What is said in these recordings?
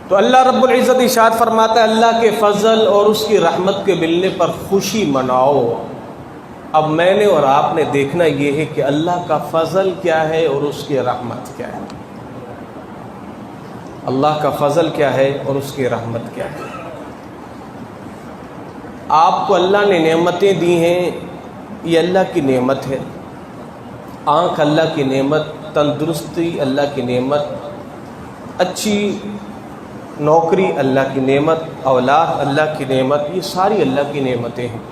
تو اللہ رب العزت ارشاد فرماتا ہے اللہ کے فضل اور اس کی رحمت کے ملنے پر خوشی مناؤ۔ اب میں نے اور آپ نے دیکھنا یہ ہے کہ اللہ کا فضل کیا ہے اور اس کی رحمت کیا ہے۔ اللہ کا فضل کیا ہے اور اس کی رحمت کیا ہے۔ آپ کو اللہ نے نعمتیں دی ہیں، یہ اللہ کی نعمت ہے۔ آنکھ اللہ کی نعمت، تندرستی اللہ کی نعمت، اچھی نوکری اللہ کی نعمت، اولاد اللہ کی نعمت، یہ ساری اللہ کی نعمتیں ہیں۔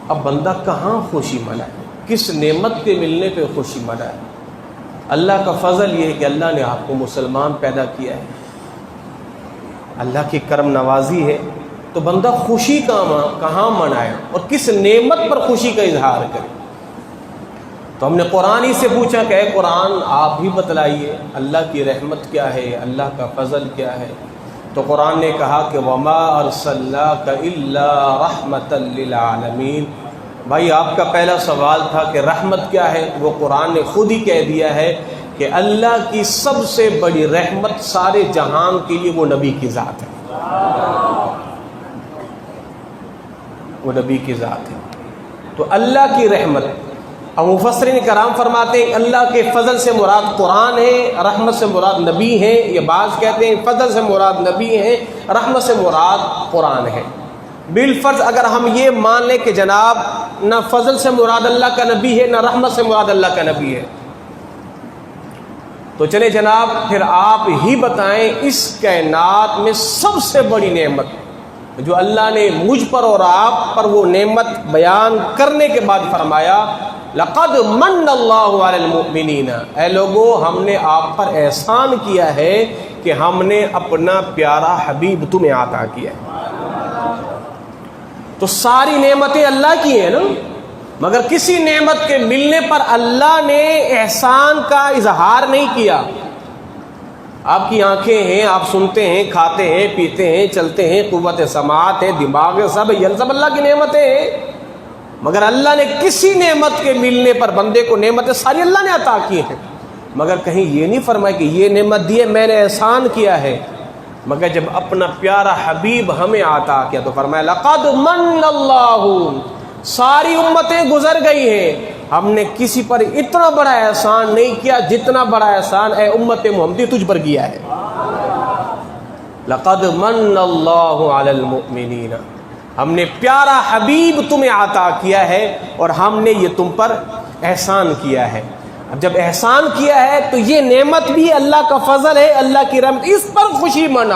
اب بندہ کہاں خوشی منائے، کس نعمت کے ملنے پہ خوشی منائے؟ اللہ کا فضل یہ ہے کہ اللہ نے آپ کو مسلمان پیدا کیا ہے، اللہ کی کرم نوازی ہے، تو بندہ خوشی کہاں منائے اور کس نعمت پر خوشی کا اظہار کرے؟ تو ہم نے قرآن ہی سے پوچھا کہ اے قرآن آپ بھی بتلائیے اللہ کی رحمت کیا ہے، اللہ کا فضل کیا ہے؟ تو قرآن نے کہا کہ وَمَا أَرْسَلْنَاكَ إِلَّا رَحْمَةً لِّلْعَالَمِينَ۔ بھائی آپ کا پہلا سوال تھا کہ رحمت کیا ہے، وہ قرآن نے خود ہی کہہ دیا ہے کہ اللہ کی سب سے بڑی رحمت سارے جہان کے لیے وہ نبی کی ذات ہے، وہ نبی کی ذات ہے۔ تو اللہ کی رحمت، اب مفسرین کرام فرماتے ہیں اللہ کے فضل سے مراد قرآن ہے، رحمت سے مراد نبی ہے، یہ بعض کہتے ہیں فضل سے مراد نبی ہے، رحمت سے مراد قرآن ہے۔ بالفرض اگر ہم یہ مان لیں کہ جناب نہ فضل سے مراد اللہ کا نبی ہے، نہ رحمت سے مراد اللہ کا نبی ہے، تو چلے جناب پھر آپ ہی بتائیں اس کائنات میں سب سے بڑی نعمت جو اللہ نے مجھ پر اور آپ پر وہ نعمت بیان کرنے کے بعد فرمایا لقد من اللہ علی المؤمنین، اے لوگو ہم نے آپ پر احسان کیا ہے کہ ہم نے اپنا پیارا حبیب تمہیں عطا کیا ہے۔ تو ساری نعمتیں اللہ کی ہیں نا، مگر کسی نعمت کے ملنے پر اللہ نے احسان کا اظہار نہیں کیا۔ آپ کی آنکھیں ہیں، آپ سنتے ہیں، کھاتے ہیں، پیتے ہیں، چلتے ہیں، قوت سماعت ہے، دماغ ہے، سب یہ سب اللہ کی نعمتیں ہیں، مگر اللہ نے کسی نعمت کے ملنے پر بندے کو نعمتیں ساری اللہ نے عطا کی ہیں، مگر کہیں یہ نہیں فرمایا کہ یہ نعمت دی ہے میں نے احسان کیا ہے، مگر جب اپنا پیارا حبیب ہمیں عطا کیا تو فرمایا لقد من اللہ، ساری امتیں گزر گئی ہیں، ہم نے کسی پر اتنا بڑا احسان نہیں کیا جتنا بڑا احسان اے امت محمدی تجھ پر کیا ہے۔ لقد من اللہ علی المؤمنین، ہم نے پیارا حبیب تمہیں عطا کیا ہے اور ہم نے یہ تم پر احسان کیا ہے۔ اب جب احسان کیا ہے تو یہ نعمت بھی اللہ کا فضل ہے، اللہ کی رحمت، اس پر خوشی مناؤ۔